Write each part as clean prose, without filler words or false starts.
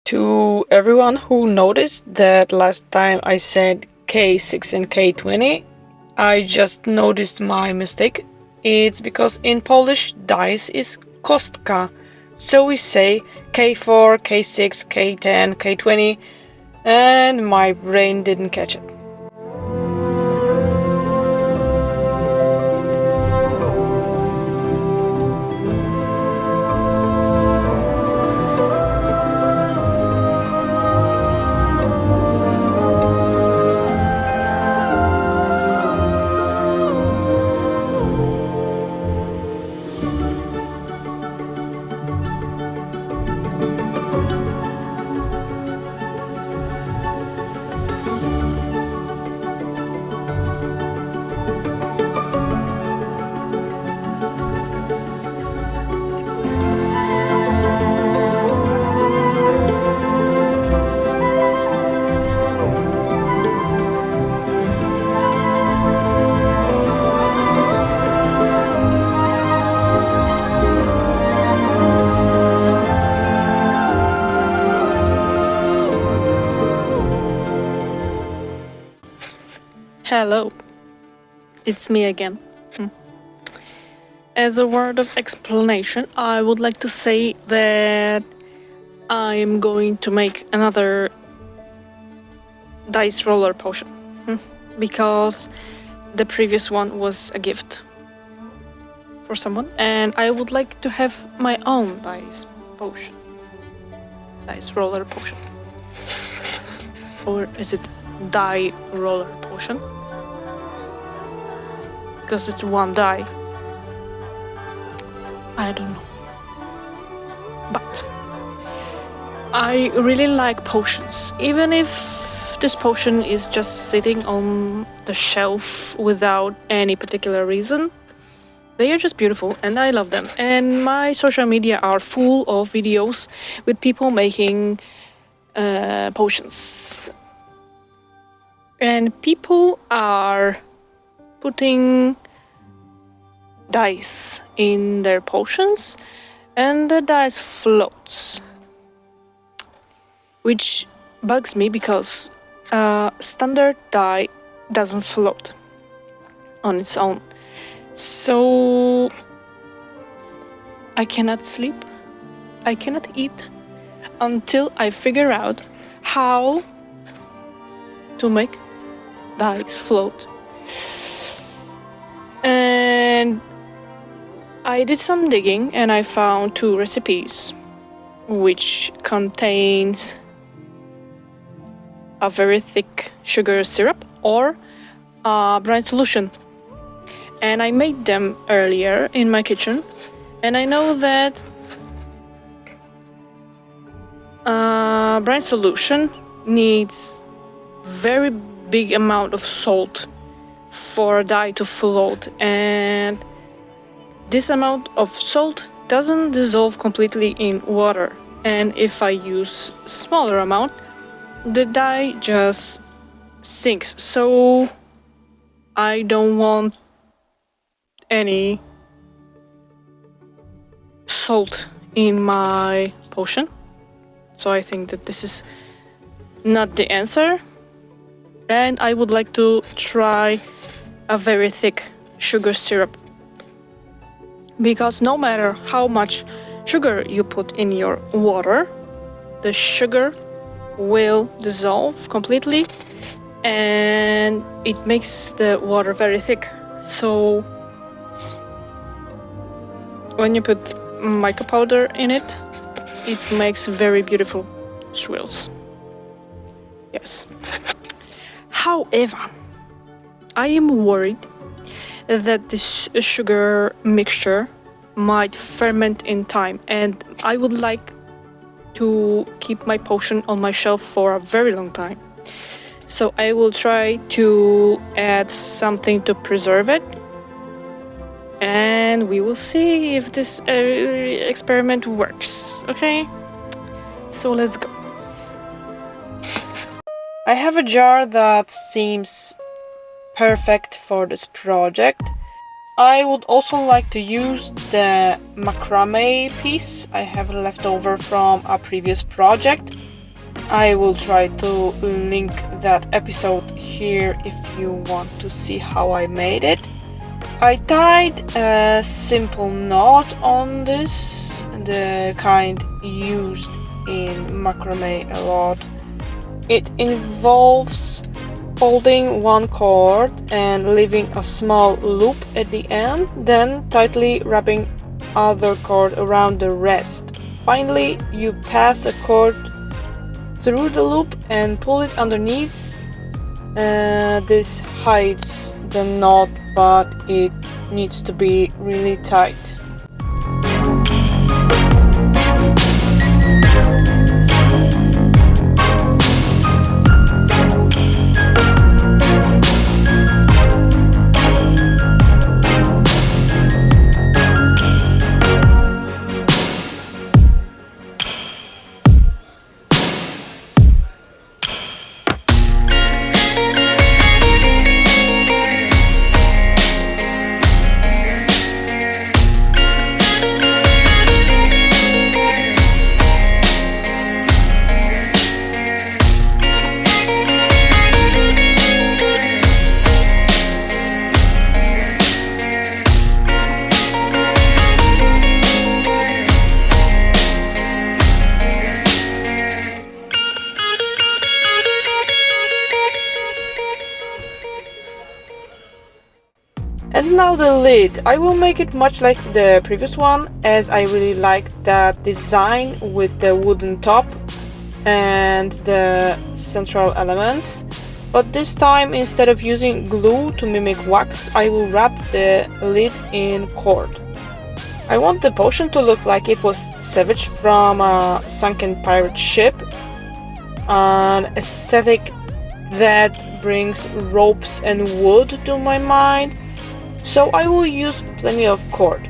To everyone who noticed that last time I said K6 and K20, I just noticed my mistake. It's because in Polish dice is kostka, so we say K4, K6, K10, K20, and my brain didn't catch it. Hello, it's me again. As a word of explanation, I would like to say that I'm going to make another dice roller potion because the previous one was a gift for someone, and I would like to have my own dice roller potion. Or is it die roller potion? Because it's one die. I don't know. But I really like potions. Even if this potion is just sitting on the shelf without any particular reason, they are just beautiful and I love them. And my social media are full of videos with people making potions. And people are putting dice in their potions and the dice floats, which bugs me because standard die doesn't float on its own. So I cannot sleep, I cannot eat until I figure out how to make dice float. And I did some digging and I found 2 recipes which contains a very thick sugar syrup or a brine solution. And I made them earlier in my kitchen, and I know that brine solution needs very big amount of salt for a dye to float, and this amount of salt doesn't dissolve completely in water, and if I use smaller amount, the dye just sinks. So I don't want any salt in my potion, so I think that this is not the answer, and I would like to try a very thick sugar syrup, because no matter how much sugar you put in your water, the sugar will dissolve completely and it makes the water very thick. So when you put mica powder in it, it makes very beautiful swirls. Yes. However, I am worried that this sugar mixture might ferment in time, and I would like to keep my potion on my shelf for a very long time. So I will try to add something to preserve it, and we will see if this experiment works. Okay, so let's go. I have a jar that seems perfect for this project. I would also like to use the macrame piece I have left over from a previous project. I will try to link that episode here if you want to see how I made it. I tied a simple knot on this, the kind used in macrame a lot. It involves folding one cord and leaving a small loop at the end, then tightly wrapping other cord around the rest. Finally, you pass a cord through the loop and pull it underneath. This hides the knot, but it needs to be really tight. And now the lid. I will make it much like the previous one, as I really like that design with the wooden top and the central elements. But this time, instead of using glue to mimic wax, I will wrap the lid in cord. I want the potion to look like it was salvaged from a sunken pirate ship, an aesthetic that brings ropes and wood to my mind. So I will use plenty of cord.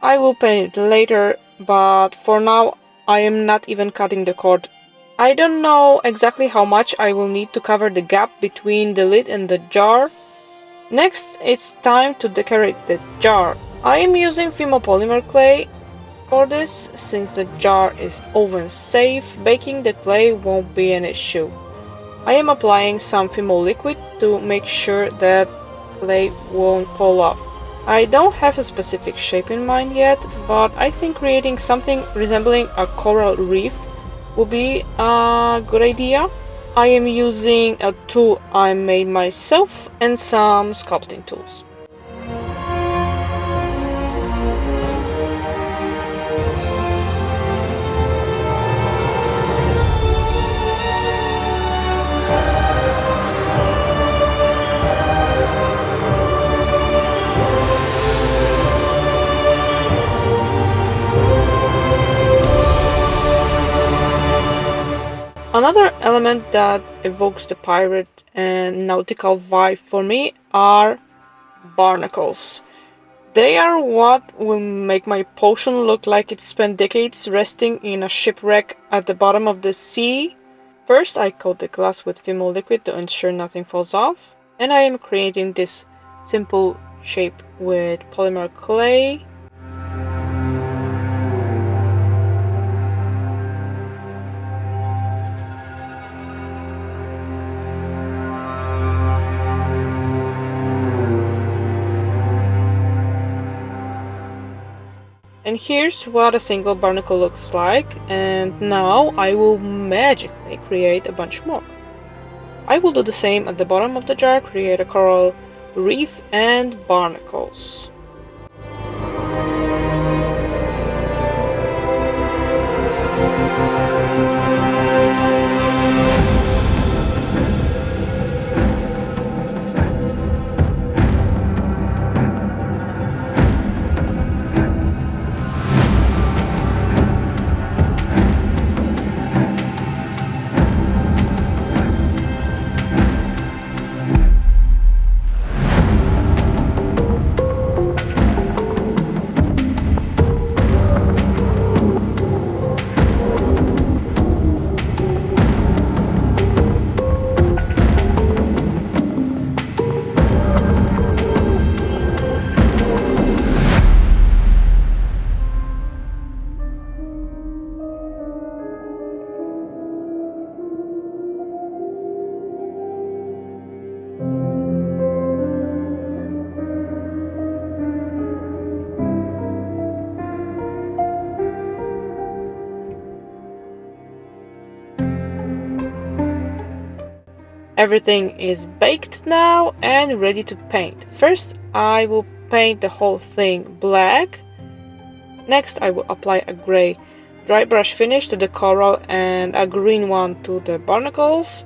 I will paint it later, but for now I am not even cutting the cord. I don't know exactly how much I will need to cover the gap between the lid and the jar. Next, it's time to decorate the jar. I am using thermopolymer clay for this. Since the jar is oven safe, baking the clay won't be an issue. I am applying some thermo liquid to make sure that clay won't fall off. I don't have a specific shape in mind yet, but I think creating something resembling a coral reef would be a good idea. I am using a tool I made myself and some sculpting tools. Another element that evokes the pirate and nautical vibe for me are barnacles. They are what will make my potion look like it spent decades resting in a shipwreck at the bottom of the sea. First, I coat the glass with Vimel liquid to ensure nothing falls off, and I am creating this simple shape with polymer clay. And here's what a single barnacle looks like, and now I will magically create a bunch more. I will do the same at the bottom of the jar, create a coral reef and barnacles. Everything is baked now and ready to paint. First, I will paint the whole thing black. Next, I will apply a gray dry brush finish to the coral and a green one to the barnacles.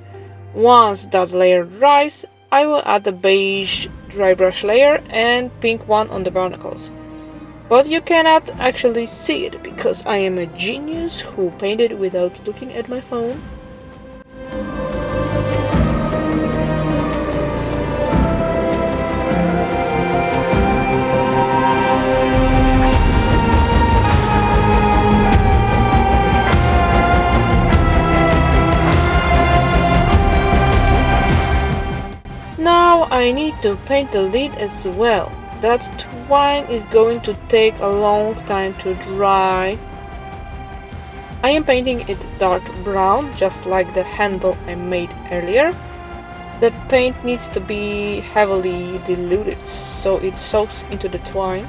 Once that layer dries, I will add a beige dry brush layer and pink one on the barnacles. But you cannot actually see it because I am a genius who painted without looking at my phone. Now I need to paint the lid as well. That twine is going to take a long time to dry. I am painting it dark brown, just like the handle I made earlier. The paint needs to be heavily diluted so it soaks into the twine.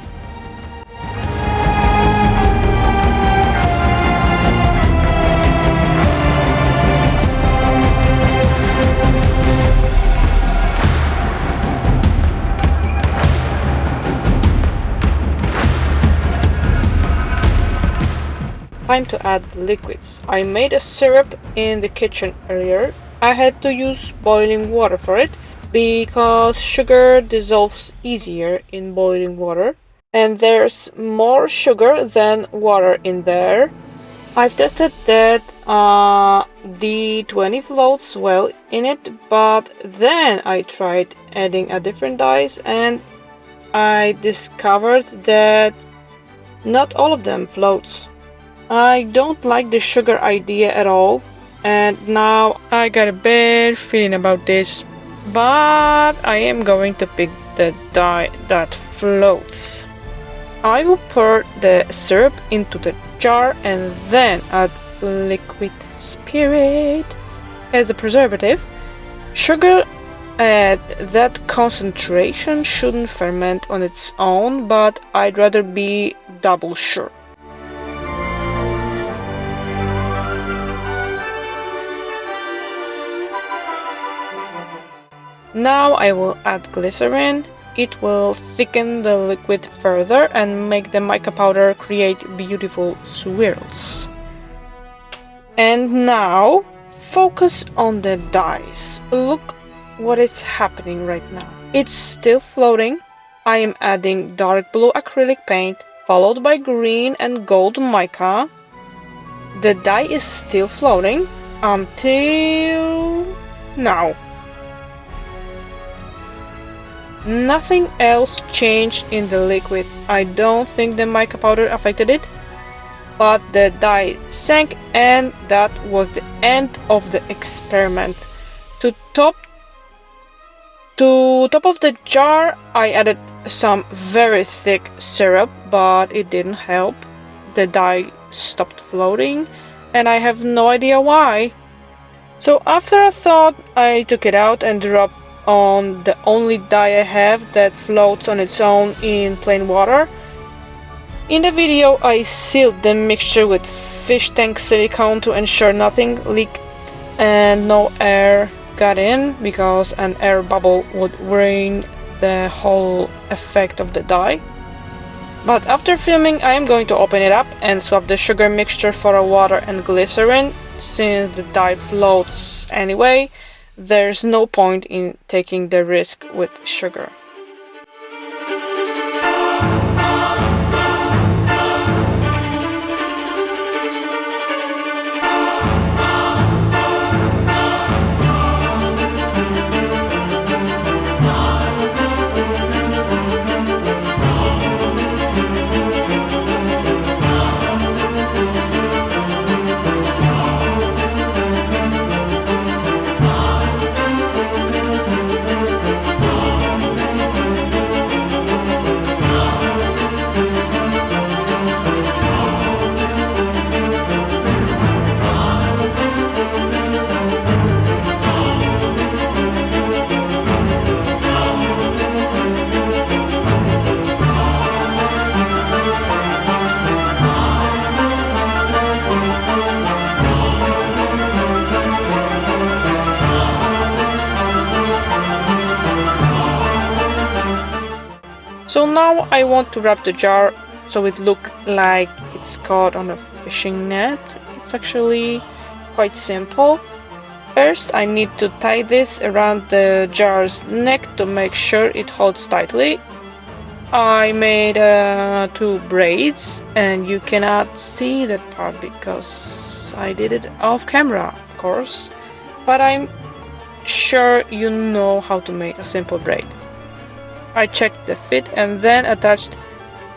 Time to add liquids. I made a syrup in the kitchen earlier. I had to use boiling water for it because sugar dissolves easier in boiling water and there's more sugar than water in there. I've tested that the 20 floats well in it, but then I tried adding a different dyes and I discovered that not all of them floats. I don't like the sugar idea at all, and now I got a bad feeling about this. But I am going to pick the dye that floats. I will pour the syrup into the jar and then add liquid spirit as a preservative. Sugar at that concentration shouldn't ferment on its own, but I'd rather be double sure. Now I will add glycerin. It will thicken the liquid further and make the mica powder create beautiful swirls. And now focus on the dyes. Look what is happening right now. It's still floating. I am adding dark blue acrylic paint followed by green and gold mica. The dye is still floating. until now. Nothing else changed in the liquid. I don't think the mica powder affected it, but the dye sank, and that was the end of the experiment. To top of the jar, I added some very thick syrup, but it didn't help. The dye stopped floating, and I have no idea why. So after a thought, I took it out and dropped on the only dye I have that floats on its own in plain water. In the video, I sealed the mixture with fish tank silicone to ensure nothing leaked and no air got in, because an air bubble would ruin the whole effect of the dye. But after filming, I am going to open it up and swap the sugar mixture for a water and glycerin. Since the dye floats anyway, there's no point in taking the risk with sugar. So now I want to wrap the jar so it looks like it's caught on a fishing net. It's actually quite simple. First, I need to tie this around the jar's neck to make sure it holds tightly. I made 2 braids, and you cannot see that part because I did it off camera, of course. But I'm sure you know how to make a simple braid. I checked the fit and then attached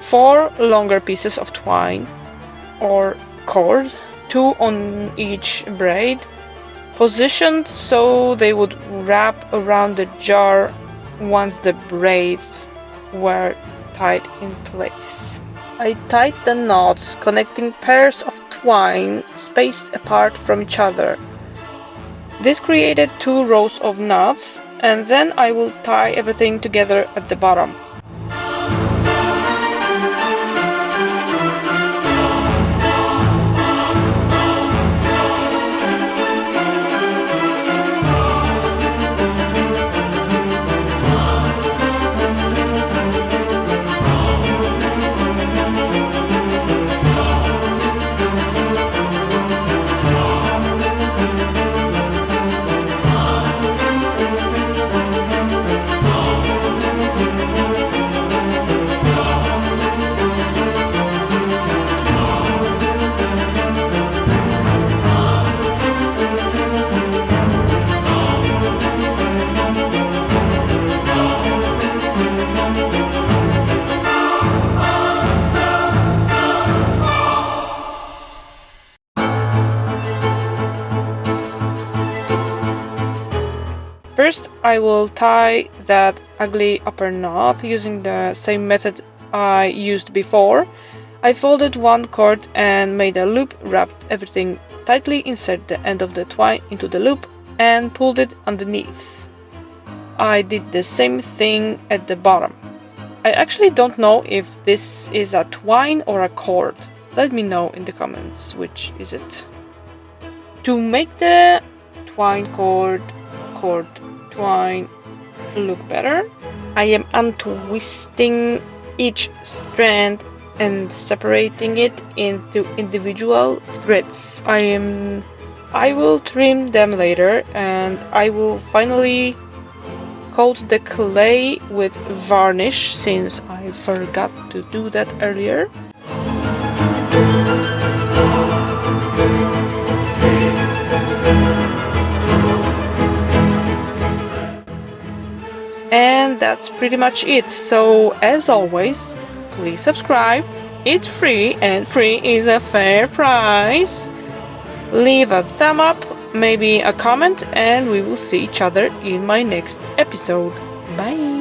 4 longer pieces of twine or cord, 2 on each braid, positioned so they would wrap around the jar once the braids were tied in place. I tied the knots connecting pairs of twine spaced apart from each other. This created 2 rows of knots, and then I will tie everything together at the bottom. First, I will tie that ugly upper knot using the same method I used before. I folded 1 cord and made a loop, wrapped everything tightly, insert the end of the twine into the loop, and pulled it underneath. I did the same thing at the bottom. I actually don't know if this is a twine or a cord. Let me know in the comments which is it. To make the twine cord twine look better, I am untwisting each strand and separating it into individual threads. I will trim them later, and I will finally coat the clay with varnish since I forgot to do that earlier. And that's pretty much it. So, as always, please subscribe. It's free, and free is a fair price. Leave a thumb up, maybe a comment, and we will see each other in my next episode. Bye!